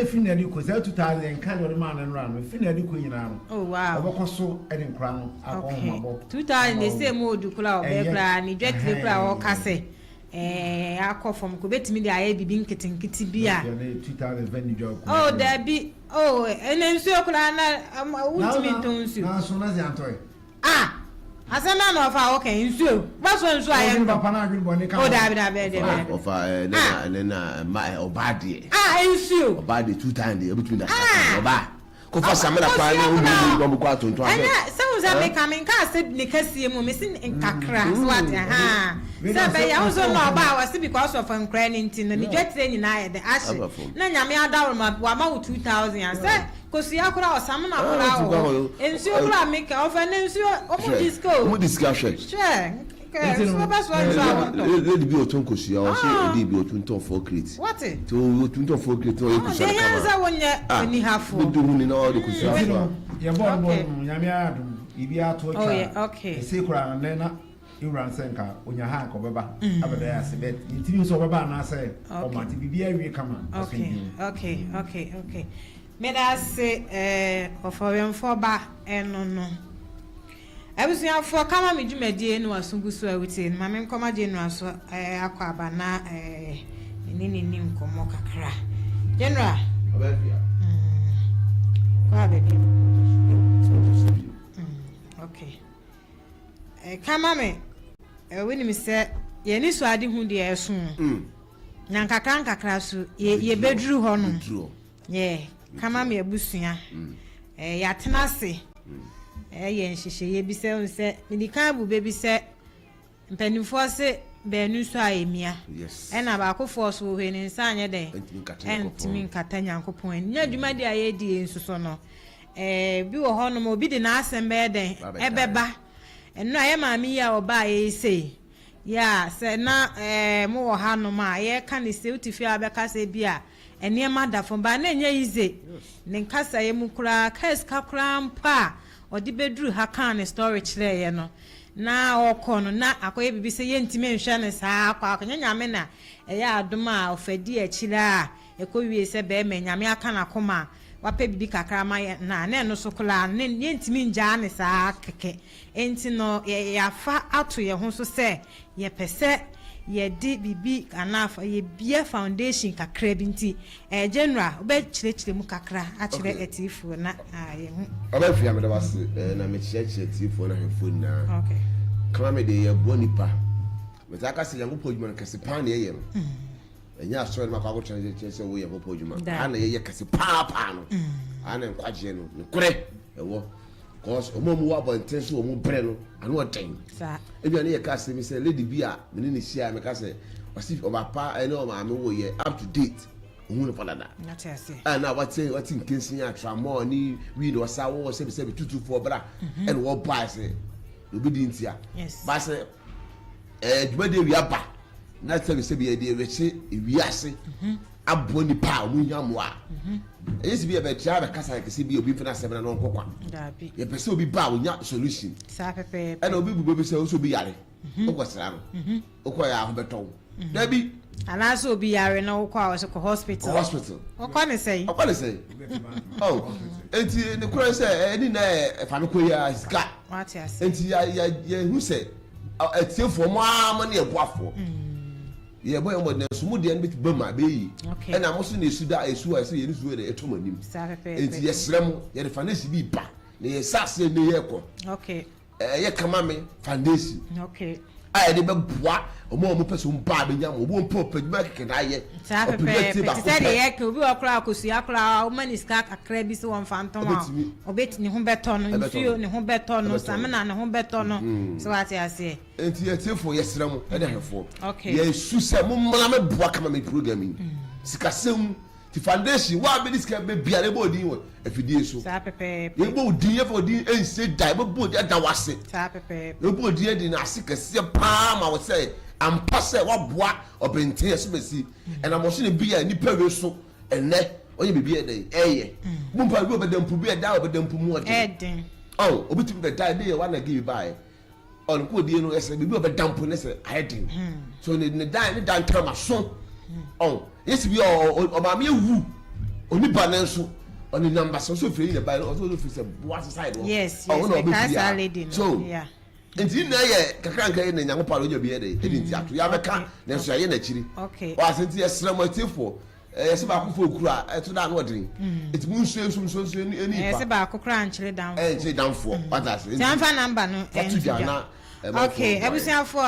Finally, because 2000 kind of man and run. Finally, Queen. Oh, wow. Obokoso, Edin Crown. Okay. 2000, they say more do Kula or Begla, and you get the Kula or Casse. I call from Quebec Media, I be being kitting kitty beer. 2000 venue job. Oh, there be. Oh, and then so I soon as Antoy. Ah! As a man of our okay, in so. What's one so I am Papa? Oh, David, of my Obadi. Ah, in so. Obadi 2 times between the Oba. Confess some of the sounds are becoming cast, Nicassium, missing in Kakra. What? Ha! I also know about because of uncranning tin and the jet in I the ash. Nanya down my 2000 and said. Because you are some of our and so I make off and then so disco. Discussion. Sure. Let the be a tonkus, you also be a tunton for crits. What it? To tunton for crits, or you could say, I have food in all the Kusa. You're born, Yamia, Ibia to okay. Secret and then you run Senka on your hack or Baba. Over there, I said, introduce over Bana say, oh, my TV, come on. Okay. May I say, of our for bar and no. I was here for Ka Mame Jumedi no asungusu within. My men come again was aquaba na nini komo kakra. General. Okay. Ka Mame, when me say ye ni so ade hu de esun. Nyan kakra so ye bedru ho no. Ye Ka Mame abusua. Ya tenase. Yen sheshe ye bi se on se medical bu be bi se mpanimfo se benu so ayemia yes na ba ko force wo hwe ni nsa anye den entimi nkata nyankopon nya dwuma de aye di ensuso no bi wo ho no mo bi de na asembe den ebeba eno aye maami ya oba aye sei ya se na mo wo ha no ma ye ka ni se utifi abeka se bia ene ma da fo ba na nya yize ne nkasa ye mu kura kas kakra mpa odi bedru ha kan storage le ye no na okono na akoye bibi se ye ntime nhwe ne saa akwa nyame na ya adoma ofadi akira ekowie se be me nyame aka na koma wape bibi kakra ma na no so kula ne ye ntime nja ne saa keke enti no ya fa ato ye ho so se ye pese ye di bibi anafa ye bia foundation kakra binti general obe chire mu kakra a chire etifu na ye hu Afia me da was na me chire etifu na hefo na okay Ka Mame de ye bonipa me ta ka se yango podjuma kase pan na ye no enya so ma kwa go chire se wo ye podjuma ana ye kase pa no ana nkwaje no kure ewo cause omomu wa bonten so omu bre no anu oden sa ebi ani ye ka se mi se lady bia me ni share me ka se wasi obapa ene o ma me wo ye up to date ohun for that na tese na what nkensin ya tramo ni we do sa wo se 224 bra and wo buy se obi di ntia ba se dwuma de wi aba na se bi de weche wi ase aboni pa mu nyamwa yes be be try be kasa ke se bi obi fina se na no nkokwa dabi ye pese obi ba wo nya solution sa pepe and obi bubo be se so bi yare okwasra no okwa ho beton dabi ana so obi yare na okwa wo se ko hospital okwa ne sei oh enti ne kuro se eni na fa no ko ya sika what ya say enti ya hu se etiefo mo amane ebuafo ye boy mo na sumu de nbit bama be yi e na mo so na esu da esu a se ye nisu de etomanim enti ye srem ye de fanesi bi ba na ye sase ne ye ko okay ye Ka Mame foundation okay ai de be boa omo peso mpa be nyam obo mpa pagba keke na ye ti say de ye ke obi okra akosu akra o maniska akra bi se won fantom a obeti ni ho beto no nsuo ni ho beto no samena ni ho beto no so what ya say enti ye tefo ye srem e de hefo ye su se mo mala me boa Ka Mame programming sikasem ti foundation wa be diska be biare bo din wo afidie so sa pepe ye bo din ye for din ense dai bo dia da wase sa pepe ye bo din din na asikase pa ma wo say ampa se wa boa obenten so besi and am so ne bia ni pawe so ene onye bibia dey eye mo pa bi obedampu bia da obedampu mu ode eden oh obitum be die dey wa na give buy on ko die no ese bibia obedampu ne se eden so ne die ne dan trama so oh yes bi o ma me wu Oni banenso on the number so free the buy also free say what side. Yes, yes. So yeah. Enti na ye kakra nka ye na Nyankopɔn onya bi ye dey enti atu ya beka na so ye na chiri okay wa senti ye sramotefo se ba akofo okura eto da na odin enti mu nsu eni pa se ba akokra anchire down chire down for what as enti Janfa number no okay ebusiafo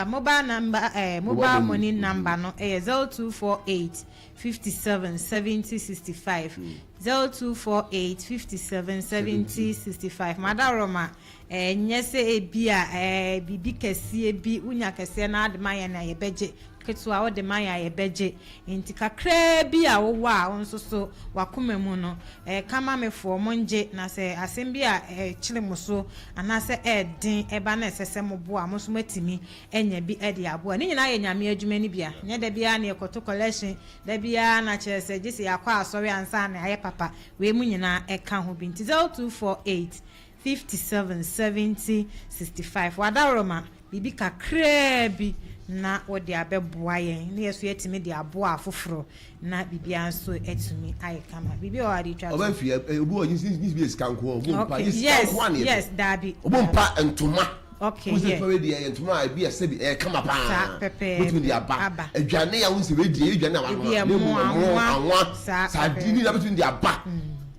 mobile money number no 0248 57 70 65 0248 57 70 65 Madaroma nyese ebia bibi kese bi unya kese na adema na ye beje ketua wo de maya ye beje enti kakra bi a wo wa onso so wakoma mu no Ka Mame fo monje na se asem bi a chile muso ana se edin eba na esese mobo a muso matimi enya bi ede abo ni nyina ye nyame adwuma ni bia nya da bia na ekoto collection da bia na chese gisi akwa asori ansa na aye papa we mu nyina eka ho bi nti 0248 57 70 65 Wadaroma bibi kakra bi na wode abeboa yen na yeso yetimi de aboa afoforo na bibia nso etumi aye kama bibi o adi twa oba fi obu onyi bi skanko obu pa yes dabi obu pa entoma okay yeah we dey entoma bi ase bi kama pa mutu di aba adwane ya won se we dey adwane anwa sa dini na betu di aba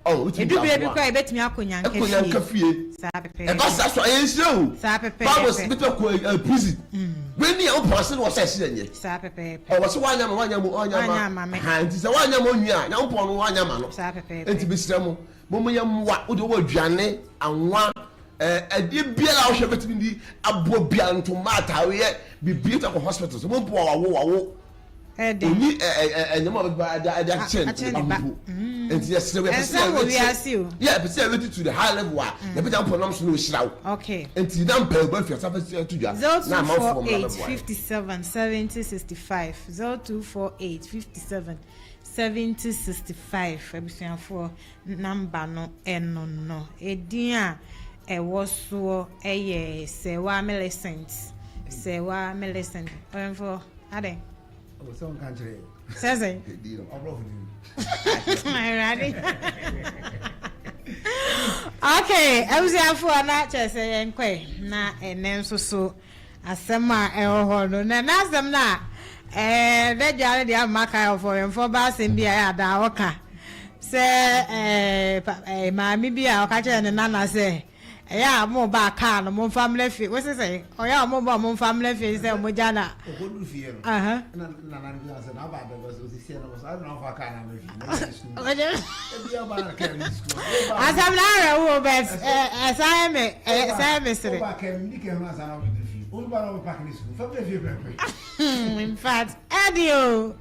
oh uti edu bi kwa ebetumi akonyanka fie sa pepe e ba sa so ensio sa pepe Bible betu ko prison when you person was say nye sa pepe o was wanyama ha nti se wanyama onua na upon no wanyama no sa pepe enti besira mo yam wa wo de wo adwane anwa ade biala wo hwe betumi di abo bia ntoma atawe bibie to hospital so mo po wawo oni enyama ba ada chen abu enti yes we yeah but say to the high level the better pronoun so no shiraw okay enti dan pa ba fi safa to dwa na ma for 57 70 65 0248 57 70 65 ebusiafo number no eno no edin a ewo so eye Serwaa Millicent for ade oh so country says okay ebusiafo na chese yenkwe na enem so asema eho no na asem na de jare de amaka ofo for ba asem bia ya da woka se maami bia okache ne nana se ya mo ba ka no mo family fi we say oya mo ba mo family fi say mo jana ogodu fi no na ngi ase na ba de so si no so I don't fa ka na me fi e bia ba na ka ni school asam na re wo bet say me sire ba ka ni ke no asa na ogodu fi o ba no pa ka ni school family fi pe in fact adio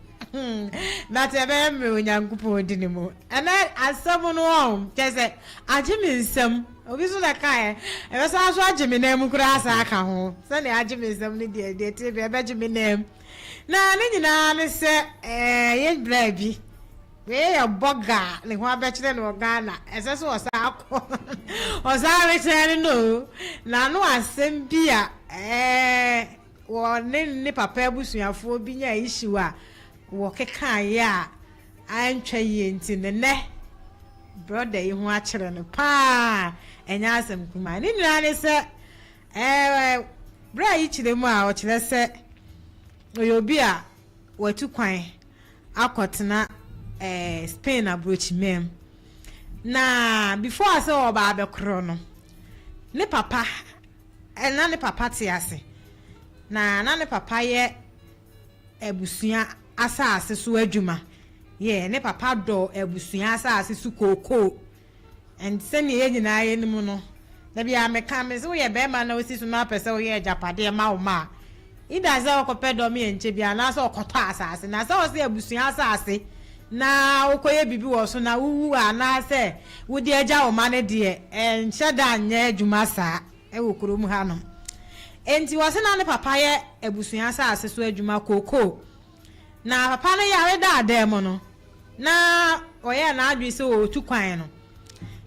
na tebe me onyankupo dinimo ana asam no on kese ajimi nsam obi so da kai e so aso agimi na mu kura asa aka ho se na agimi nsam ni de te be agimi na na ni nyina ne se ye bra bi we ya boga le ho abekire no Ghana ese so osa akọ osa abekire no na no asem bia wo ne papa abusuafo bi nya ishiwa wo keka ya antwa ye ntine ne brother yi ho akire no pa enya asem kuma ni nira ne se bra yi chire mu a o chire se oyobi a watu kwan akotena Spain abroach mem na before say oba abekro no ne papa na ne papa te ase na ne papa ye ebusuya asase so adwuma ye ne papa do ebusuya asase so koko and send ye nyina ye nimu no da bia meka me so ye be ma na osi so na pese wo ye japade ma wo ma ida za okope do me enche bia na so okoto asase na so se ebusuya asase na okoye bibi wo so na wuwu ana se wo di eja wo ma ne de enche da anya adwuma sa e wo kurom ha no enti wo se na ne papa ye ebusuya asase so adwuma koko na papa no yare da adem no na oye na adwi se o tu kwan no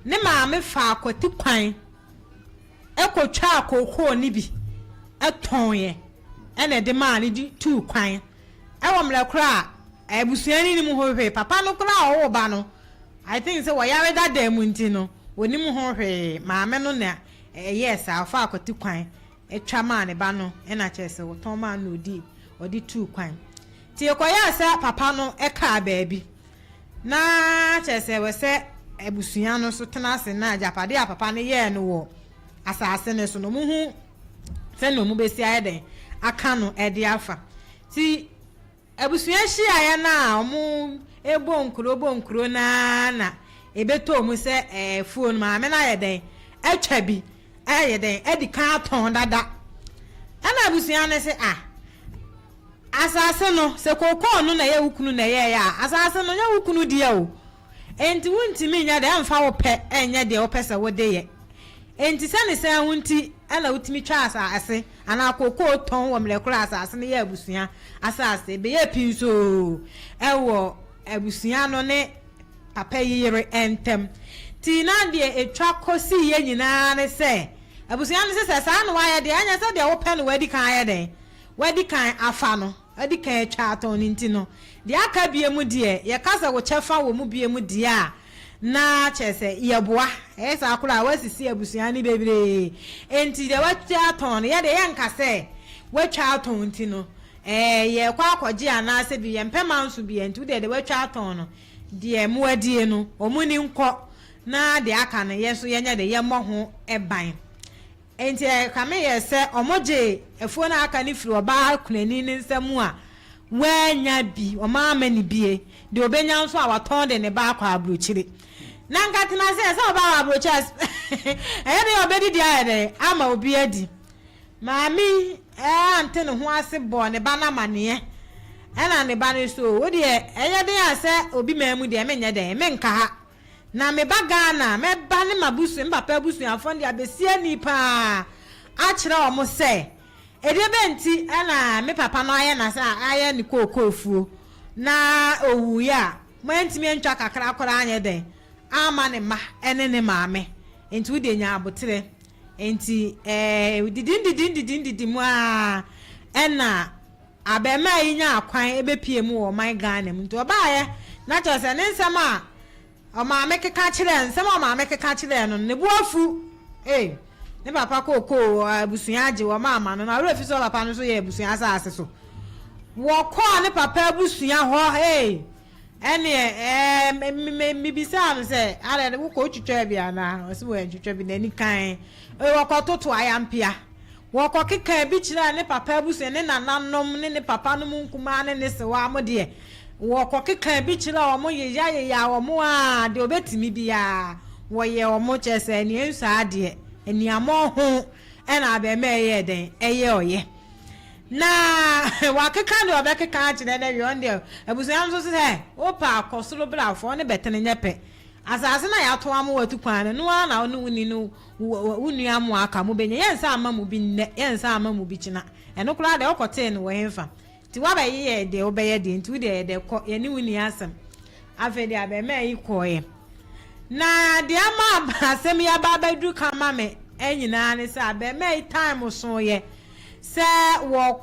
ne maame fa akwati kwan ekotwa akoko ni bi eton ye ene de ma ne di tu kwan e wo mle kra ebusuani ni mu hohwe papa no kura o ba no I think say wayare da da mu nti no oni mu hohwe maame no na yes afa akoti kwan etwa ma ne ba no na chese wo ton ma no odi 2 kwan ti ekoya sa papa no eka baabi na chese we se ebusua no so tena ase na ajapade a papa no ye no wo asase ne so no mu hu se no mu besi ayede aka no ede afa ti ebusua hia ya na omu ebo nkuro na ebeto mu se phone ma me na yeden atwa bi ayeden edi kan ton dada ana ebusua ne se asase no se kokon no na ye wukunu na ye ya asase no ye wukunu dia o enti wuntimi nya de amfa wo pe enya de wo pese wo de ye enti se ne se wunti ala wutimi twa asase ana kokko ton wo mlekura asase ne ye abusua asase be ye pinso ewo abusua no ne papa yire entem ti na de etwa kosi ye nyina ne se abusua no se sa no wa ye de anya se de wo pe no wadi kan ye de wadi kan afa no wadi kan etwa aton nti no de aka bie mu de ye kasa wo chefa wo mu bie mu de a na chese yeboa esa akura wasisi abusua ni bebre enti de watwa aton ye de ye nkase watwa aton nti no ye kwa akwaji ana se bi ye mpema nso bi enti de watwa aton no de mu adie no omuni nko na de aka no ye so ye nya de ye moho eban enti Ka Mame ye se omoje efuo na aka ni firi oba kunani ni nsemu a wanya bi o ma amani bie de obenya nso a waton de ne ba akwa abrochire na nkatina se oba abrochas de obedi dia de ama obi adi mami ante ne ho ase bo ne ba na mane na ne ba ne so wo de de ase obi mamu de menye de menka ha na me baga na me ba ne mabusu mbapa busu afon de abesia ni pa a kire o mo se edebenti na me papa no aye na sa aye ni kokofuo na owu ya mo ntimi ntwa kakra akora anye de ama ne ma ene ne maame enti wo de nya abotere enti didin mu a ena abema yi nya akwan ebepie mu wo my Ghana mu to ba ye na cho se ne nsema o maame keka kire nsema o maame keka kire no ne buafu ne papa koko abusua age wo mama no na refi so papa no so ye abusua asase so wo ko ne papa abusua ho ene mi bisa no se are wo ko twitwa bia na o se wo twitwa bi na ni kan wo ko toto ayampia wo ko keka bi kire ne papa abusua ne nananom ne papa no nkuma ne se wa mo de wo ko keka bi kire o mo ye ya wo mo a de obetimi bia wo ye o mo chese ni enso ade eni amo ho ena abeme ye den eye oye na wakeka de obekeka kire na yonde abusua nso se opa akosoro brafo ne betene nyepe asase na ya to am watu kwan no na onu ni no unu am aka mu benye yensa ama mu bi nne yensa ama mu bi kina eno kura de okote no wo hemfa ti wa baye ye de obeye de nti de ko ye ni uni asem afede abeme yi koye na de ama asem ya baba du Ka Mame enyina ne se abeme time so ye se wo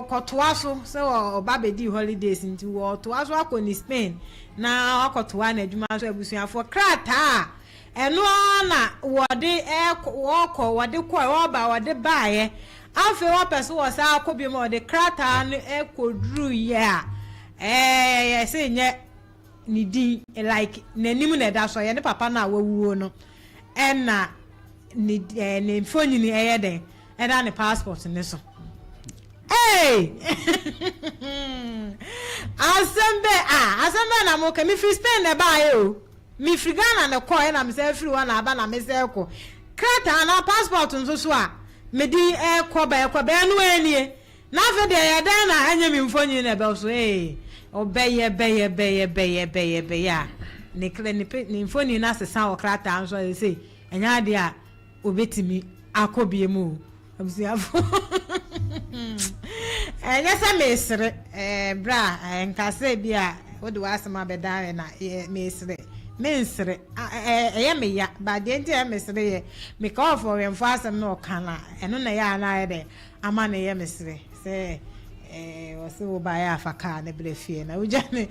ko toaso se wo baba di holidays nti wo toaso akoni Spain na akotoa na adwuma so abusuafo krata eno na wode wode ko oba wode baaye afi wo pese wo sa akobi mo de krata no ekodru ye a se nye ni din like nanim na da so ye ne papa na wawuo no na ni ne phone ni den da ne passport ne so asembe na mo ke mi free Spain na ba o mi free Ghana na ko na me say free one aba na me say ko krata na passport nso so a me di ko ba no anie na fe de ya dan na anya mi mfonyi na be so obeye be ya ne kle ni mfonyi na sesa o krata nso say enya de a obetimi akobie mu abusiafo nyesa mesre bra nkase bia wode wasema beda na mesre mensre me ya ba de nti mesre ye me ka ofo we mfo asem no kana eno na ya na ye de ama na ye mesre se was so by Afaka ne Brefie na ujane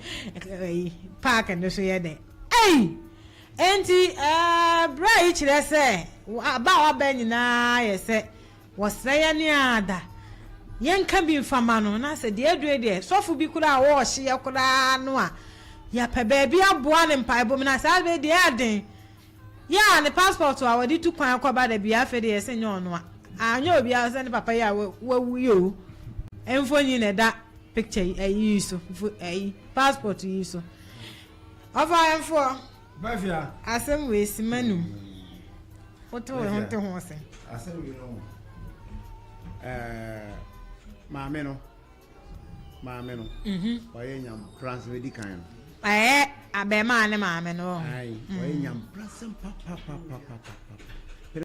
park and so ye de hey enti bra chire se ba wa ba nyina ye se wasaya ni ada yenka bi mfama no na se de adue de sofu bi kura wo hye ye kura no a ya pe ba bi aboa ne mpa ebo na sa be de aden ya ne passport wa wadi tu kwan akoba da bia fe de ye se nyo no a anya obi a se ne papa ya wawu yo enfoni ne da picture ayi so passport yi so ofa enfo Bafia asem we simanu oto we honte ho se asem we no maame no oye nyam France we di kan abema ne maame no ai oye nyam France papa